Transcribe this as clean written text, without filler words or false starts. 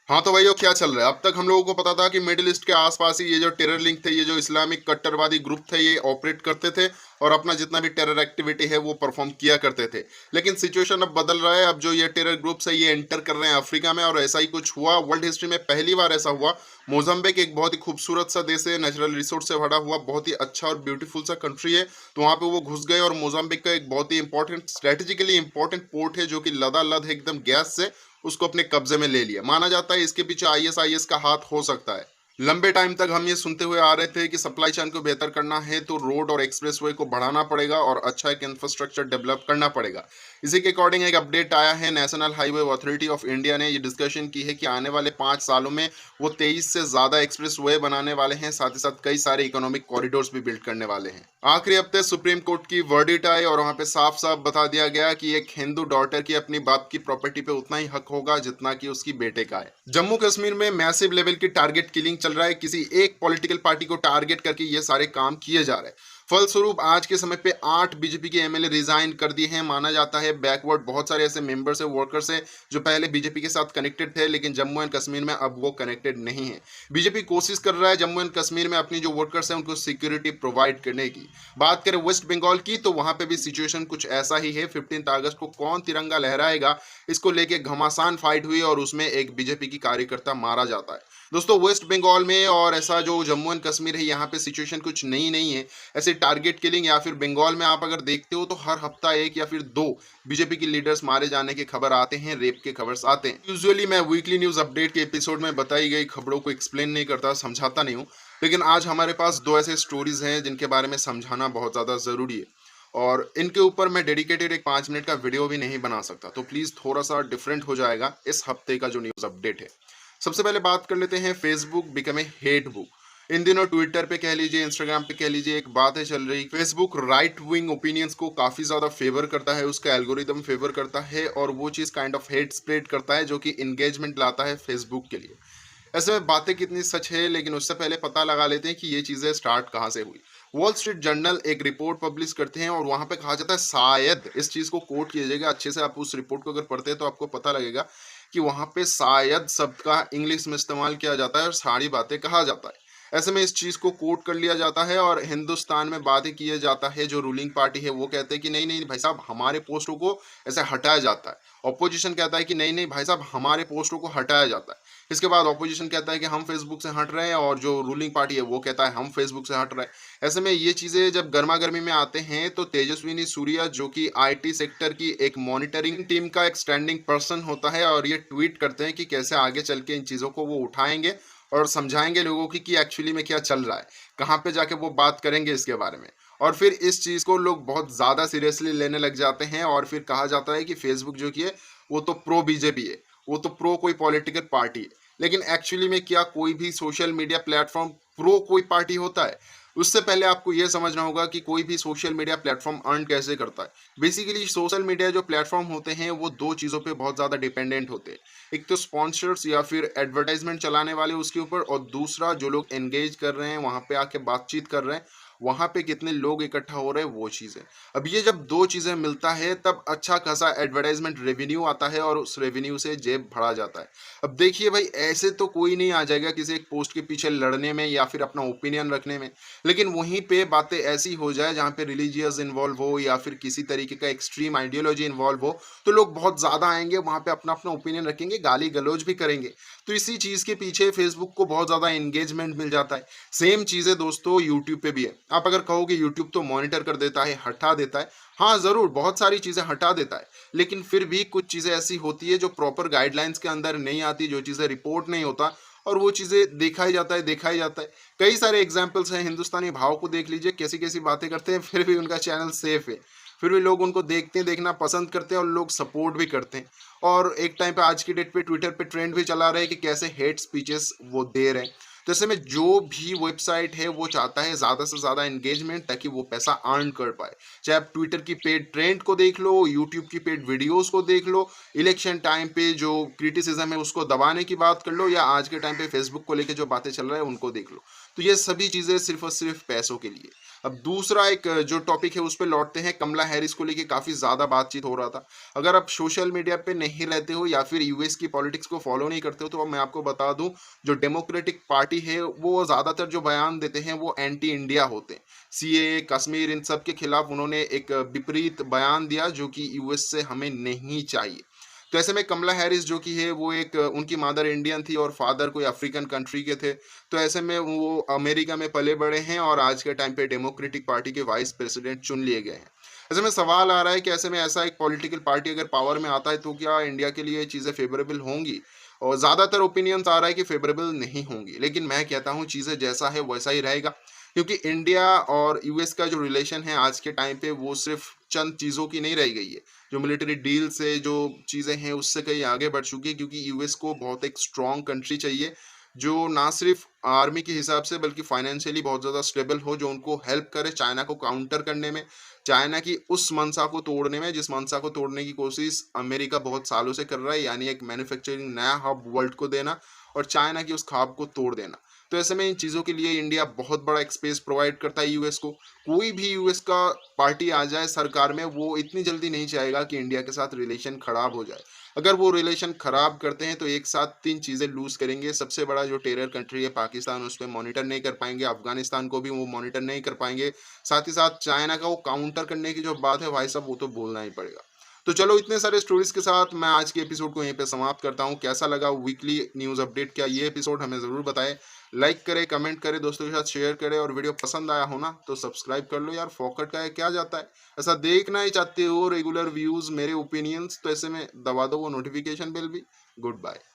हाँ तो भाइयों, क्या चल रहा है? अब तक हम लोगों को पता था कि मिडिल ईस्ट के आसपास ही ये जो टेरर लिंक थे, ये जो इस्लामिक कट्टरवादी ग्रुप थे, ये ऑपरेट करते थे और अपना जितना भी टेरर एक्टिविटी है वो परफॉर्म किया करते थे। लेकिन सिचुएशन अब बदल रहा है। अब जो ये टेरर ग्रुप्स है ये एंटर कर रहे हैं अफ्रीका में, और ऐसा ही कुछ हुआ। वर्ल्ड हिस्ट्री में पहली बार ऐसा हुआ। मोजाम्बिक एक बहुत ही खूबसूरत सा देश है, नेचुरल रिसोर्स से भरा हुआ बहुत ही अच्छा और ब्यूटीफुल सा कंट्री है। तो वहाँ पे वो घुस गए, और मोजाम्बिक का एक बहुत ही इंपॉर्टेंट, स्ट्रेटेजिकली इंपॉर्टेंट पोर्ट है जो कि लदालद है एकदम गैस से, उसको अपने कब्जे में ले लिया। माना जाता है इसके पीछे आईएसआईएस का हाथ हो सकता है। लंबे टाइम तक हम ये सुनते हुए आ रहे थे कि सप्लाई चेन को बेहतर करना है तो रोड और एक्सप्रेसवे को बढ़ाना पड़ेगा और अच्छा एक इंफ्रास्ट्रक्चर डेवलप करना पड़ेगा। इसी के अकॉर्डिंग एक अपडेट आया है। National highway authority of India ने ये डिस्कशन की है कि आने वाले 5 सालों में वो 23 से ज़्यादा एक्सप्रेसवे बनाने वाले हैं। साथ ही साथ कई सारे इकोनॉमिक कॉरिडोर्स भी बिल्ड करने वाले हैं। आखिरी हफ्ते सुप्रीम कोर्ट की वर्डिट आई और वहां पे साफ साफ बता दिया गया कि एक हिंदू डॉटर की अपनी बाप की प्रॉपर्टी पे उतना ही हक होगा जितना कि उसकी बेटे का है। जम्मू कश्मीर में मैसिव लेवल की टारगेट किलिंग चल रहा है। किसी एक पॉलिटिकल पार्टी को टारगेट करके ये सारे काम किए जा रहे हैं। फलस्वरूप आज के समय पे 8 बीजेपी के एमएलए रिजाइन कर दिए हैं। माना जाता है बैकवर्ड बहुत सारे ऐसे मेंबर्स है, वर्कर्स है जो पहले बीजेपी के साथ कनेक्टेड थे, लेकिन जम्मू एंड कश्मीर में अब वो कनेक्टेड नहीं है। बीजेपी कोशिश कर रहा है जम्मू एंड कश्मीर में अपनी जो वर्कर्स हैं उनको सिक्योरिटी प्रोवाइड करने की। बात करें वेस्ट बंगाल की, तो वहां पे भी सिचुएशन कुछ ऐसा ही है। 15 अगस्त को कौन तिरंगा लहराएगा, इसको लेके घमासान फाइट हुई और उसमें एक बीजेपी की कार्यकर्ता मारा जाता है। दोस्तों, वेस्ट बंगाल में और ऐसा जो जम्मू एंड कश्मीर है, यहाँ पे सिचुएशन कुछ नई नहीं है। ऐसे टारगेट किलिंग या फिर बंगाल में आप अगर देखते हो तो हर हफ्ता एक या फिर दो बीजेपी के लीडर्स मारे जाने के खबर आते हैं, रेप के खबर आते हैं। यूजुअली मैं वीकली न्यूज अपडेट के एपिसोड में बताई गई खबरों को एक्सप्लेन नहीं करता, समझाता नहीं हूँ। लेकिन आज हमारे पास दो ऐसे स्टोरीज हैं जिनके बारे में समझाना बहुत ज़्यादा ज़रूरी है, और इनके ऊपर मैं डेडिकेटेड एक 5 मिनट का वीडियो भी नहीं बना सकता। तो प्लीज़ थोड़ा सा डिफरेंट हो जाएगा इस हफ्ते का जो न्यूज़ अपडेट है। सबसे पहले बात कर लेते हैं Facebook become a hate book. इन दिनों ट्विटर पे कह लीजिए, इंस्टाग्राम पे कह लीजिए, एक बात है चल रही। फेसबुक राइट विंग ओपिनियंस को काफ़ी ज़्यादा फेवर करता है, उसका एल्गोरिदम फेवर करता है, और वो चीज़ काइंड ऑफ हेट स्प्रेड करता है जो कि इंगेजमेंट लाता है फेसबुक के लिए। ऐसे में बातें कितनी सच है, लेकिन उससे पहले पता लगा लेते हैं कि ये चीज़ें स्टार्ट कहाँ से हुई। वॉल स्ट्रीट जर्नल एक रिपोर्ट पब्लिश करते हैं और वहाँ पे कहा जाता है, शायद इस चीज़ को कोट कीजिएगा अच्छे से, आप उस रिपोर्ट को अगर पढ़ते हैं तो आपको पता लगेगा कि वहाँ पे शायद शब्द का इंग्लिश में इस्तेमाल किया जाता है और सारी बातें कहा जाता है। ऐसे में इस चीज़ को कोट कर लिया जाता है और हिंदुस्तान में बातें किया जाता है। जो रूलिंग पार्टी है वो कहते हैं कि नहीं नहीं भाई साहब, हमारे पोस्टों को ऐसे हटाया जाता है। ऑपोजिशन कहता है कि नहीं नहीं भाई साहब, हमारे पोस्टों को हटाया जाता है। इसके बाद ऑपोजिशन कहता है कि हम फेसबुक से हट रहे हैं, और जो रूलिंग पार्टी है वो कहता है हम फेसबुक से हट रहे हैं। ऐसे में ये चीज़ें जब गर्मा गर्मी में आते हैं तो तेजस्विनी सूर्या, जो कि आईटी सेक्टर की एक मॉनिटरिंग टीम का एक स्टैंडिंग पर्सन होता है, और ये ट्वीट करते हैं कि कैसे आगे चल के इन चीज़ों को वो उठाएंगे और समझाएंगे लोगों की कि एक्चुअली में क्या चल रहा है, कहाँ पे जाके वो बात करेंगे इसके बारे में। और फिर इस चीज़ को लोग बहुत ज़्यादा सीरियसली लेने लग जाते हैं, और फिर कहा जाता है कि फेसबुक जो कि है वो तो प्रो बीजेपी है, वो तो प्रो कोई पॉलिटिकल पार्टी है। लेकिन एक्चुअली में क्या कोई भी सोशल मीडिया प्लेटफॉर्म प्रो कोई पार्टी होता है? उससे पहले आपको यह समझना होगा कि कोई भी सोशल मीडिया प्लेटफॉर्म अर्न कैसे करता है। बेसिकली सोशल मीडिया जो प्लेटफॉर्म होते हैं वो दो चीज़ों पे बहुत ज़्यादा डिपेंडेंट होते हैं। एक तो स्पॉन्सर्स या फिर एडवर्टाइजमेंट चलाने वाले उसके ऊपर, और दूसरा जो लोग एंगेज कर रहे हैं, वहाँ पे आके बातचीत कर रहे हैं, वहाँ पे कितने लोग इकट्ठा हो रहे हैं, वो चीज़ें। अब ये जब दो चीज़ें मिलता है तब अच्छा खासा एडवर्टाइजमेंट रेवेन्यू आता है, और उस रेवेन्यू से जेब भरा जाता है। अब देखिए भाई, ऐसे तो कोई नहीं आ जाएगा किसी एक पोस्ट के पीछे लड़ने में या फिर अपना ओपिनियन रखने में। लेकिन वहीं पे बातें ऐसी हो जाए जहाँ पे रिलीजियस इन्वॉल्व हो या फिर किसी तरीके का एक्सट्रीम आइडियोलॉजी इन्वॉल्व हो, तो लोग बहुत ज़्यादा आएंगे वहाँ पे, अपना अपना ओपिनियन रखेंगे, गाली गलौज भी करेंगे। तो इसी चीज़ के पीछे फेसबुक को बहुत ज़्यादा एंगेजमेंट मिल जाता है। सेम चीज़ें दोस्तों यूट्यूब पे भी है। आप अगर कहोगे यूट्यूब तो मॉनिटर कर देता है, हटा देता है, हाँ ज़रूर, बहुत सारी चीज़ें हटा देता है। लेकिन फिर भी कुछ चीज़ें ऐसी होती है जो प्रॉपर गाइडलाइंस के अंदर नहीं आती, जो चीज़ें रिपोर्ट नहीं होता, और वो चीज़ें देखा ही जाता है, देखा ही जाता है। कई सारे एग्जाम्पल्स हैं, हिंदुस्तानी भाव को देख लीजिए, कैसी कैसी बातें करते हैं, फिर भी उनका चैनल सेफ है। फिर भी लोग उनको देखते हैं, देखना पसंद करते हैं, और लोग सपोर्ट भी करते हैं। और एक टाइम पे, आज की डेट पे ट्विटर पे ट्रेंड भी चला रहा है कि कैसे हेट स्पीचेस वो दे रहे हैं। तो ऐसे में जो भी वेबसाइट है वो चाहता है ज़्यादा से ज़्यादा एंगेजमेंट, ताकि वो पैसा अर्न कर पाए। चाहे आप ट्विटर की पेड ट्रेंड को देख लो, यूट्यूब की पेड वीडियोस को देख लो, इलेक्शन टाइम पे जो क्रिटिसिज्म है उसको दबाने की बात कर लो, या आज के टाइम पे फेसबुक को लेके जो बातें चल रहा है उनको देख लो। तो ये सभी चीज़ें सिर्फ और सिर्फ पैसों के लिए। अब दूसरा एक जो टॉपिक है उस पे लौटते हैं, कमला हैरिस को लेके काफ़ी ज़्यादा बातचीत हो रहा था। अगर आप सोशल मीडिया पे नहीं रहते हो या फिर यूएस की पॉलिटिक्स को फॉलो नहीं करते हो तो मैं आपको बता दूं, जो डेमोक्रेटिक पार्टी है वो ज़्यादातर जो बयान देते हैं वो एंटी इंडिया होते हैं। सीएए, कश्मीर, इन सब के खिलाफ उन्होंने एक विपरीत बयान दिया जो कि यूएस से हमें नहीं चाहिए। तो ऐसे में कमला हैरिस जो कि है वो एक उनकी मदर इंडियन थी और फादर कोई अफ्रीकन कंट्री के थे। तो ऐसे में वो अमेरिका में पले बड़े हैं और आज के टाइम पे डेमोक्रेटिक पार्टी के वाइस प्रेसिडेंट चुन लिए गए हैं। ऐसे में सवाल आ रहा है कि ऐसे में ऐसा एक पॉलिटिकल पार्टी अगर पावर में आता है तो क्या इंडिया के लिए चीज़ें फेवरेबल होंगी? और ज़्यादातर ओपिनियंस आ रहा है कि फेवरेबल नहीं होंगी, लेकिन मैं कहता हूँ चीज़ें जैसा है वैसा ही रहेगा, क्योंकि इंडिया और यूएस का जो रिलेशन है आज के टाइम पे वो सिर्फ चंद चीज़ों की नहीं रह गई है। जो मिलिट्री डील से जो चीज़ें हैं उससे कहीं आगे बढ़ चुकी है, क्योंकि यूएस को बहुत एक स्ट्रॉन्ग कंट्री चाहिए जो ना सिर्फ आर्मी के हिसाब से बल्कि फाइनेंशियली बहुत ज़्यादा स्टेबल हो, जो उनको हेल्प करे चाइना को काउंटर करने में, चाइना की उस मंशा को तोड़ने में जिस मंशा को तोड़ने की कोशिश अमेरिका बहुत सालों से कर रहा है, यानी एक मैन्युफैक्चरिंग नया हब वर्ल्ड को देना और चाइना की उस ख्वाब को तोड़ देना। तो ऐसे में इन चीज़ों के लिए इंडिया बहुत बड़ा एक स्पेस प्रोवाइड करता है यूएस को। कोई भी यूएस का पार्टी आ जाए सरकार में, वो इतनी जल्दी नहीं चाहेगा कि इंडिया के साथ रिलेशन खराब हो जाए। अगर वो रिलेशन खराब करते हैं तो एक साथ 3 चीज़ें लूज़ करेंगे। सबसे बड़ा जो टेरर कंट्री है पाकिस्तान, उस पे मॉनिटर नहीं कर पाएँगे, अफ़गानिस्तान को भी वो मॉनिटर नहीं कर पाएँगे। साथ ही साथ चाइना का वो काउंटर करने की जो बात है भाई साहब, वो तो बोलना ही पड़ेगा। तो चलो, इतने सारे स्टोरीज़ के साथ मैं आज के एपिसोड को यहीं पे समाप्त करता हूँ। कैसा लगा वीकली न्यूज़ अपडेट का ये एपिसोड हमें ज़रूर बताएँ। लाइक करें, कमेंट करें, दोस्तों के साथ शेयर करें और वीडियो पसंद आया हो ना तो सब्सक्राइब कर लो यार, फोकट का है, क्या जाता है। ऐसा देखना ही चाहते हो रेगुलर व्यूज़, मेरे ओपिनियंस, तो ऐसे में दबा दो वो नोटिफिकेशन बेल भी। Good bye.